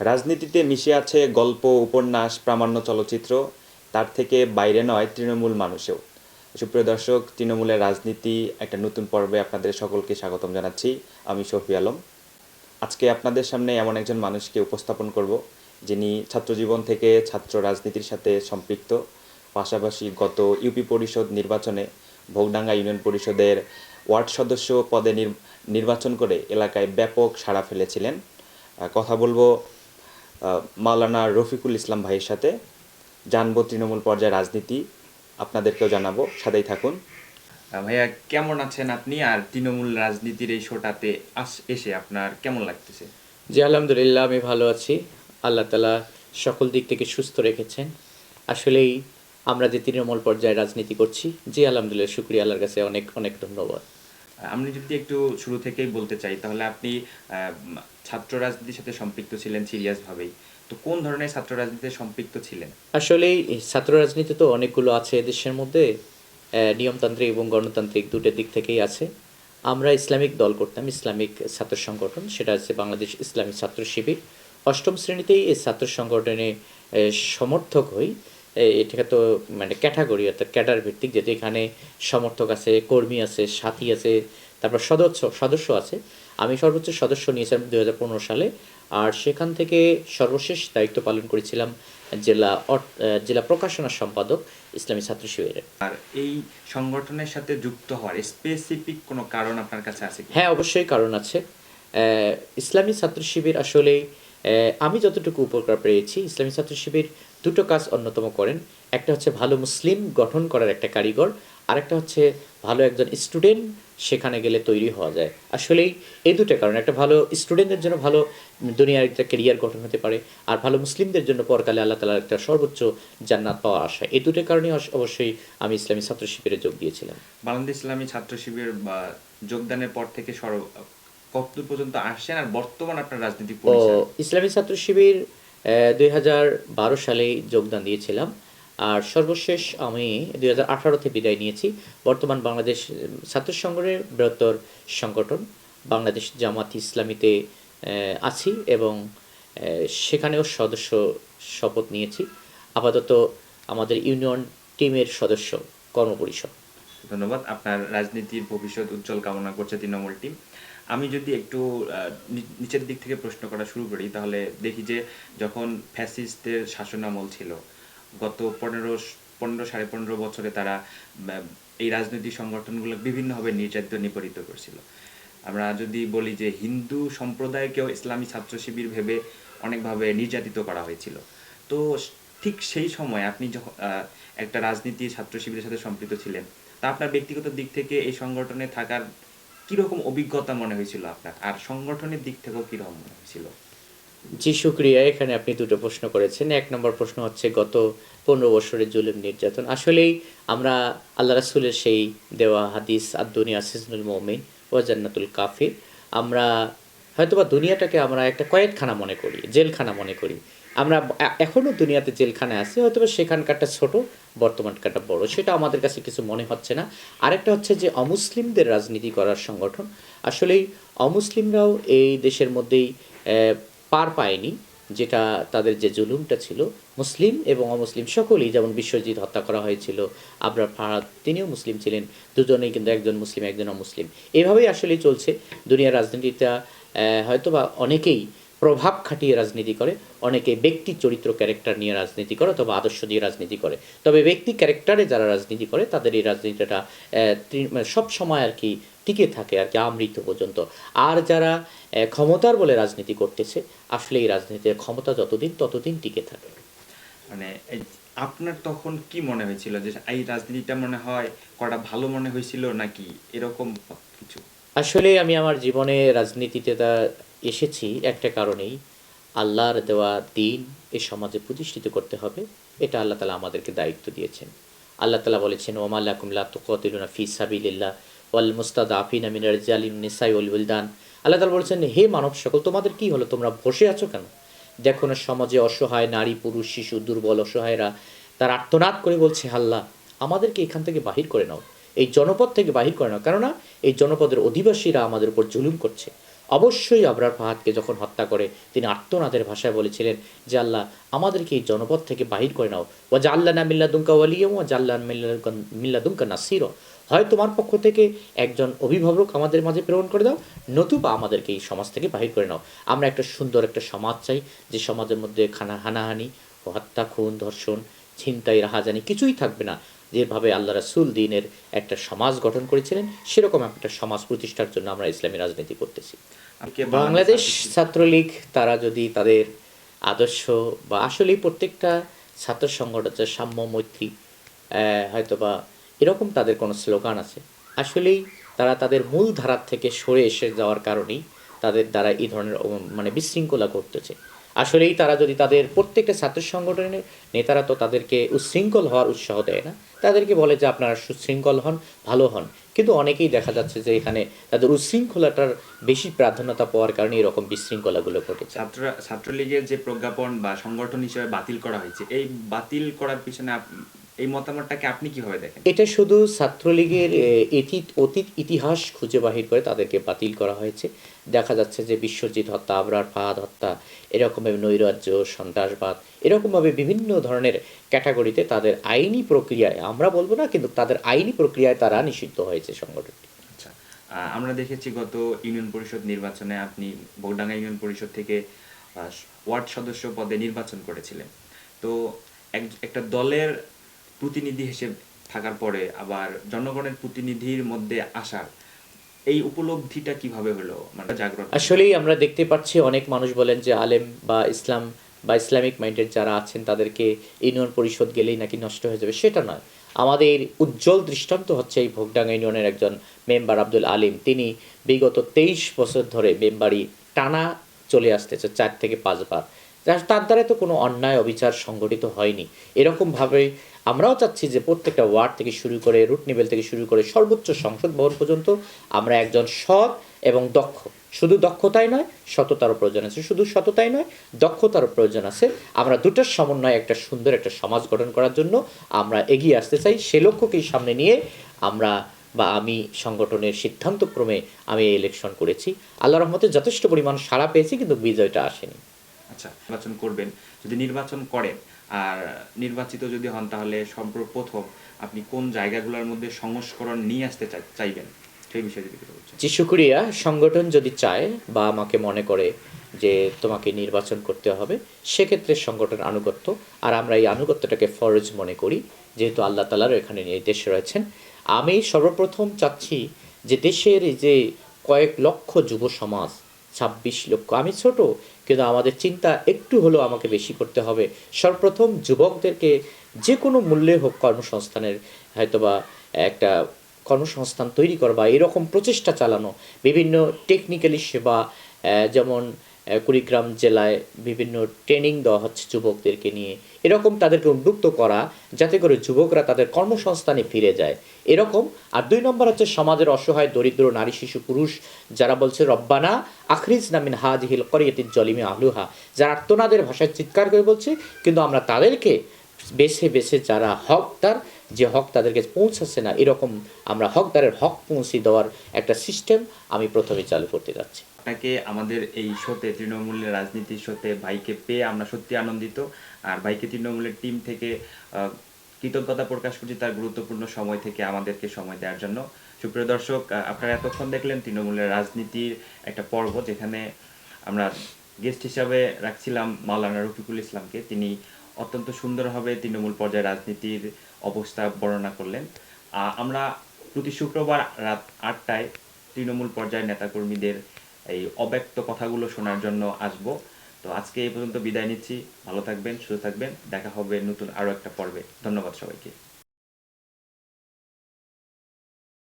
রাজনীতিতে মিশে আছে গল্প, উপন্যাস, প্রামাণ্য চলচ্চিত্র, তার থেকে বাইরে নয় তৃণমূল মানুষেও। সুপ্রিয় দর্শক, তৃণমূলের রাজনীতি একটা নতুন পর্বে আপনাদের সকলকে স্বাগতম জানাচ্ছি। আমি শফি আলম। আজকে আপনাদের সামনে এমন একজন মানুষকে উপস্থাপন করব, যিনি ছাত্রজীবন থেকে ছাত্র রাজনীতির সাথে সম্পৃক্ত, পাশাপাশি গত ইউপি পরিষদ নির্বাচনে ভোগডাঙ্গা ইউনিয়ন পরিষদের ওয়ার্ড সদস্য পদে নির্বাচন করে এলাকায় ব্যাপক সাড়া ফেলেছিলেন। কথা বলবো মাওলানা রফিকুল ইসলাম ভাইয়ের সাথে। জানবো তৃণমূল পর্যায়ে রাজনীতি, আপনাদেরকেও জানাবো, সাথেই থাকুন। ভাইয়া, কেমন আছেন আপনি? আর তৃণমূল রাজনীতির এই শোটাতে এসে আপনার কেমন লাগতেছে? জি আলহামদুলিল্লাহ, আমি ভালো আছি। আল্লাহ তালা সকল দিক থেকে সুস্থ রেখেছেন। আসলেই আমরা যে তৃণমূল পর্যায়ে রাজনীতি করছি, জি আলহামদুলিল্লাহ, শুকরিয়া আল্লাহর কাছে অনেক অনেক ধন্যবাদ। আমি যদি একটু শুরু থেকেই বলতে চাই, তাহলে আপনি ছাত্র রাজনীতির সাথে সম্পৃক্ত ছিলেন সিরিয়াসভাবেই। তো কোন ধরনের ছাত্র রাজনীতিতে সম্পৃক্ত ছিলেন? আসলেই ছাত্র রাজনীতি তো অনেকগুলো আছে দেশের মধ্যে, নিয়মতান্ত্রিক এবং গণতান্ত্রিক দুটো দিক থেকেই আছে। আমরা ইসলামিক দল করতাম, ইসলামিক ছাত্র সংগঠন, সেটা হচ্ছে বাংলাদেশ ইসলামী ছাত্র শিবির। অষ্টম শ্রেণীতেই এই ছাত্র সংগঠনে সমর্থক হই। এটাকে তো মানে ক্যাটাগরি, অর্থাৎ ক্যাডার ভিত্তিক, যেটা এখানে সমর্থক আছে, কর্মী আছে, সাথী আছে, তারপর সদস্য আছে। আমি সর্বোচ্চ সদস্য নিয়েছিলাম 2015 সালে। আর সেখান থেকে সর্বশেষ দায়িত্ব পালন করেছিলাম জেলা প্রকাশনা সম্পাদক ইসলামী ছাত্র শিবিরের। আর এই সংগঠনের সাথে যুক্ত হওয়ার স্পেসিফিক কোনো কারণ আপনার কাছে আছে কি? হ্যাঁ, অবশ্যই কারণ আছে। ইসলামী ছাত্র শিবির আসলে, আমি যতটুকু উপকার পেয়েছি, ইসলামী ছাত্র শিবির দুটো কাজ অন্যতম করেন। একটা হচ্ছে ভালো মুসলিম গঠন করার একটা কারিগর, আরেকটা হচ্ছে ভালো একজন স্টুডেন্ট সেখানে গেলে তৈরি হওয়া যায়। আসলেই এই দুটো কারণ, একটা ভালো স্টুডেন্টদের জন্য ভালো দুনিয়ার একটা কেরিয়ার গঠন হতে পারে, আর ভালো মুসলিমদের জন্য পরকালে আল্লাহ তালার একটা সর্বোচ্চ জান্নাত পাওয়া আশা। এই দুটো কারণে অবশ্যই আমি ইসলামী ছাত্র শিবিরে যোগ দিয়েছিলাম। বাংলাদেশ ইসলামী ছাত্র শিবির বা যোগদানের পর থেকে কতদূর পর্যন্ত আসছেন, আর বর্তমান আপনার রাজনীতি ও পরিচয়? ইসলামী ছাত্র শিবির 2012 সালেই যোগদান দিয়েছিলাম। আর সর্বশেষ আমি 2018-তে বিদায় নিয়েছি। বর্তমান বাংলাদেশ ছাত্র সংগঠনের বৃহত্তর সংগঠন বাংলাদেশ জামাত ইসলামীতে আছি, এবং সেখানেও সদস্য শপথ নিয়েছি। আপাতত আমাদের ইউনিয়ন টিমের সদস্য, কর্মপরিষদ। ধন্যবাদ। আপনার রাজনীতির ভবিষ্যৎ উজ্জ্বল কামনা করছে তৃণমূল টিম। আমি যদি একটু নিচের দিক থেকে প্রশ্ন করা শুরু করি, তাহলে দেখি যে যখন ফ্যাসিস্টদের শাসনামল ছিল, গত 15 সাড়ে 15 বছরে তারা এই রাজনৈতিক সংগঠনগুলো বিভিন্নভাবে নিপীড়িত করছিল। আমরা যদি বলি যে হিন্দু সম্প্রদায়কেও ইসলামী ছাত্র শিবির ভেবে অনেকভাবে নির্যাতিত করা হয়েছিল। তো ঠিক সেই সময় আপনি যখন একটা রাজনীতি ছাত্র শিবিরের সাথে সম্পৃক্ত ছিলেন, তা আপনার ব্যক্তিগত দিক থেকে এই সংগঠনে থাকার কীরকম অভিজ্ঞতা মনে হয়েছিল আপনার, আর সংগঠনের দিক থেকেও কীরকম মনে হয়েছিল? জি শুক্রিয়া। এখানে আপনি দুটো প্রশ্ন করেছেন। এক নম্বর প্রশ্ন হচ্ছে গত 15 বছরের জুলুম নির্যাতন। আসলেই আমরা আল্লাহ রাসূলের সেই দেওয়া হাদিস, আদ-দুনিয়া সিজনুল মুমিন ওয়া জান্নাতুল কাফির, আমরা হয়তোবা দুনিয়াটাকে আমরা একটা কয়েদখানা মনে করি, জেলখানা মনে করি। আমরা এখনও দুনিয়াতে জেলখানায় আছি, হয়তোবা সেখানকারটা ছোট, বর্তমানকারটা বড়, সেটা আমাদের কাছে কিছু মনে হচ্ছে না। আরেকটা হচ্ছে যে অমুসলিমদের রাজনীতি করার সংগঠন। আসলেই অমুসলিমরাও এই দেশের মধ্যেই পার পায়নি, যেটা তাদের যে জুলুমটা ছিল। মুসলিম এবং অমুসলিম সকলেই, যেমন বিশ্বজিৎ হত্যা করা হয়েছিল, আবরার ফাহাদ তিনিও মুসলিম ছিলেন, দুজনেই কিন্তু একজন মুসলিম একজন অমুসলিম। এভাবেই আসলেই চলছে দুনিয়ার রাজনীতিটা। হয়তোবা অনেকেই প্রভাব খাটিয়ে রাজনীতি করে, অনেকে ব্যক্তি চরিত্র ক্যারেক্টার নিয়ে রাজনীতি করে, অথবা আদর্শ দিয়ে রাজনীতি করে। তবে ব্যক্তি ক্যারেক্টারে যারা রাজনীতি করে তাদের এই রাজনীতিটা সব সময় আর কি টিকে থাকে আর কি, আমৃত্যু পর্যন্ত। আর যারা ক্ষমতার বলে রাজনীতি করতেছে, আসলে এই রাজনীতিতে ক্ষমতা যতদিন ততদিন টিকে থাকে। মানে আপনার তখন কি মনে হয়েছিল যে এই রাজনীতিটা মনে হয় করা ভালো মনে হয়েছিল, নাকি এরকম কিছু? আসলে আমি আমার জীবনে রাজনীতিতে এসেছি একটা কারণেই, আল্লাহর দেওয়া দিন এ সমাজে প্রতিষ্ঠিত করতে হবে। এটা আল্লাহ তালা আমাদেরকে দায়িত্ব দিয়েছেন। আল্লাহ তালা বলেছেন, ওমা লাকুম লা তুকাতিলুনা ফি সাবিলিল্লাহ ওয়াল মুস্তাদআফিনা মিনার রিজালিন নিসাই ওয়াল উলদান। আল্লাহ তালা বলেছেন, হে মানব সকল, তোমাদের কি হলো, তোমরা বসে আছো কেন? দেখো না সমাজে অসহায় নারী, পুরুষ, শিশু, দুর্বল, অসহায়রা তারা আর্তনাদ করে বলছে, আল্লাহ আমাদেরকে এখান থেকে বাহির করে নাও, এই জনপদ থেকে বাহির করে নাও, কেননা এই জনপদের অধিবাসীরা আমাদের উপর জুলুম করছে। অবশ্যই আবরার ফাহাদকে যখন হত্যা করে তিনি আর্তনাদের ভাষায় বলেছিলেন যে আল্লাহ আমাদেরকে এই জনপদ থেকে বাহির করে নাও ওয়া জাআল্লানা মিন লাদুনকা ওয়ালিয়্যাম ওয়া জাআল্লানা মিন লাদুনকা নাসীরা, হয় তোমার পক্ষ থেকে একজন অভিভাবক আমাদের মাঝে প্রেরণ করে দাও, নতুবা আমাদেরকে এই সমাজ থেকে বাহির করে নাও। আমরা একটা সুন্দর একটা সমাজ চাই, যে সমাজের মধ্যে হানাহানি, হত্যা, খুন, ধর্ষণ, ছিনতাই, রাহাজানি কিছুই থাকবে না। যেভাবে আল্লাহ রাসূল দ্বীনের একটা সমাজ গঠন করেছিলেন, সেরকম একটা সমাজ প্রতিষ্ঠার জন্য আমরা ইসলামী রাজনীতি করতেছি। বাংলাদেশ ছাত্রলীগ তারা যদি তাদের আদর্শ বা আসলেই প্রত্যেকটা ছাত্র সংগঠন আছে সাম্য মৈত্রী, হয়তোবা এরকম তাদের কোনো স্লোগান আছে, আসলেই তারা তাদের মূল ধারার থেকে সরে এসে যাওয়ার কারণেই তাদের দ্বারা এই ধরনের মানে বিশৃঙ্খলা ঘটতেছে। আসলেই তারা যদি তাদের প্রত্যেকটা ছাত্র সংগঠনের নেতারা তো তাদেরকে উচ্ছৃঙ্খল হওয়ার উৎসাহ দেয় না, তাদেরকে বলে যে আপনারা সুশৃঙ্খল হন, ভালো হন, কিন্তু অনেকেই দেখা যাচ্ছে যে এখানে তাদের উচ্ছৃঙ্খলাটার বেশি প্রাধান্যতা পাওয়ার কারণে এরকম বিশৃঙ্খলাগুলো ঘটেছে। ছাত্রলীগের যে প্রজ্ঞাপন বা সংগঠন হিসেবে বাতিল করা হয়েছে, এই বাতিল করার পিছনে এই মতামতটাকে আপনি কিভাবে দেখেন? এটা শুধু ছাত্রলীগের অতীত ইতিহাস খুঁজে বাহির করে তাদেরকে বাতিল করা হয়েছে। দেখা যাচ্ছে যে বিশ্বজিৎ হত্যা, আবরার ফাহাদ হত্যা, এরকমভাবে নৈরাজ্য, সন্ত্রাসবাদ, এরকমভাবে বিভিন্ন ধরনের ক্যাটাগরিতে তাদের আইনি প্রক্রিয়ায়, আমরা বলবো না কিন্তু তাদের আইনি প্রক্রিয়ায় তারা নিষিদ্ধ হয়েছে সংগঠনটি। আচ্ছা, আমরা দেখেছি গত ইউনিয়ন পরিষদ নির্বাচনে আপনি বগডাঙ্গা ইউনিয়ন পরিষদ থেকে ওয়ার্ড সদস্য পদে নির্বাচন করেছিলেন। তো একটা দলের প্রতিনিধি হিসেবে থাকার পরে আবার জনগণের প্রতিনিধির মধ্যে আসার এই উপলব্ধিটা কিভাবে হলো, মানে জাগ্রত? আসলেই আমরা দেখতে পাচ্ছি অনেক মানুষ বলেন যে আলেম বা ইসলাম বা ইসলামিক মাইন্ডেড যারা আছেন তাদেরকে ইউনিয়ন পরিষদ গেলেই নাকি নষ্ট হয়ে যাবে, সেটা নয়। আমাদের উজ্জ্বল দৃষ্টান্ত হচ্ছে এই ভোগডাঙ্গা ইউনিয়নের একজন মেম্বার আব্দুল আলিম। তিনি বিগত 23 বছর ধরে মেম্বারি টানা চলে আসতেছে 4 থেকে 5 বার। তার দ্বারা তো কোনো অন্যায় অবিচার সংগঠিত হয়নি। এরকমভাবে আমরাও চাচ্ছি যে প্রত্যেকটা ওয়ার্ড থেকে শুরু করে রুট লেভেল থেকে শুরু করে সর্বোচ্চ সংসদ ভবন পর্যন্ত আমরা একজন সৎ এবং দক্ষ, শুধু দক্ষতাই নয় সততারও প্রয়োজন আছে, শুধু সততাই নয় দক্ষতারও প্রয়োজন আছে। আমরা দুটোর সমন্বয়ে একটা সুন্দর একটা সমাজ গঠন করার জন্য আমরা এগিয়ে আসতে চাই। সে লক্ষ্যকেই সামনে নিয়ে আমরা বা আমি সংগঠনের সিদ্ধান্তক্রমে আমি এই ইলেকশন করেছি। আল্লাহর রহমতে যথেষ্ট পরিমাণ সাড়া পেয়েছি, কিন্তু বিজয়টা আসেনি। আচ্ছা, নির্বাচন করবেন, যদি নির্বাচন করেন আর নির্বাচিত যদি হন, তাহলে সর্বপ্রথম আপনি কোন জায়গাগুলোর মধ্যে সংস্করণ নিয়ে আসতে চাইবেন, সেই বিষয়ে যদি কিছু বলছেন। জি শুকরিয়া। সংগঠন যদি চায় বা আমাকে মনে করে যে তোমাকে নির্বাচন করতে হবে, সেক্ষেত্রে সংগঠন আনুগত্য, আর আমরা এই আনুগত্যটাকে ফরজ মনে করি, যেহেতু আল্লাহ তাআলারও এখানে নির্দেশ রয়েছেন। আমি সর্বপ্রথম চাচ্ছি যে দেশের এই যে কয়েক লক্ষ যুব সমাজ, 26 লক্ষ, আমি ছোট কিন্তু আমাদের চিন্তা একটু হলেও আমাকে বেশি করতে হবে। সর্বপ্রথম যুবকদেরকে যে কোনো মূল্যে হোক কর্মসংস্থানের হয়তোবা একটা কর্মসংস্থান তৈরি করা বা এরকম প্রচেষ্টা চালানো, বিভিন্ন টেকনিক্যালি সেবা, যেমন কুড়িগ্রাম জেলায় বিভিন্ন ট্রেনিং দেওয়া হচ্ছে যুবকদেরকে নিয়ে, এরকম তাদেরকে উদ্বুদ্ধ করা যাতে করে যুবকরা তাদের কর্মসংস্থানে ফিরে যায় এরকম। আর 2 নম্বর হচ্ছে সমাজের অসহায় দরিদ্র নারী শিশু পুরুষ যারা বলছে রব্বানা আখরিজনা মিন হাযিহিল ক্বরিয়াতিজ জালিমি আহলুহা, যারা আর্তনাদের ভাষায় চিৎকার করে বলছে, কিন্তু আমরা তাদেরকে বেছে বেছে যারা হকদার, যে হক তাদেরকে পৌঁছাচ্ছে না, এরকম আমরা হকদারের হক পৌঁছে দেওয়ার একটা সিস্টেম আমি প্রথমে চালু করতে যাচ্ছি। আপনাকে আমাদের এই শোতে, তৃণমূলের রাজনীতির শোতে ভাইকে পেয়ে আমরা সত্যি আনন্দিত। আর ভাইকে তৃণমূলের টিম থেকে কৃতজ্ঞতা প্রকাশ করছি তার গুরুত্বপূর্ণ সময় থেকে আমাদেরকে সময় দেওয়ার জন্য। সুপ্রিয় দর্শক, আপনারা এতক্ষণ দেখলেন তৃণমূলের রাজনীতির একটা পর্ব, যেখানে আমরা গেস্ট হিসাবে রাখছিলাম মাওলানা রফিকুল ইসলামকে। তিনি অত্যন্ত সুন্দরভাবে তৃণমূল পর্যায়ে রাজনীতির অবস্থা বর্ণনা করলেন। আমরা প্রতি শুক্রবার রাত 8টায় তৃণমূল পর্যায়ের নেতাকর্মীদের এই অব্যক্ত কথাগুলো শোনার জন্য আসব। তো আজকে এই পর্যন্ত বিদায় নিচ্ছি। ভালো থাকবেন, সুস্থ থাকবেন, দেখা হবে নতুন আরও একটা পর্বে। ধন্যবাদ সবাইকে।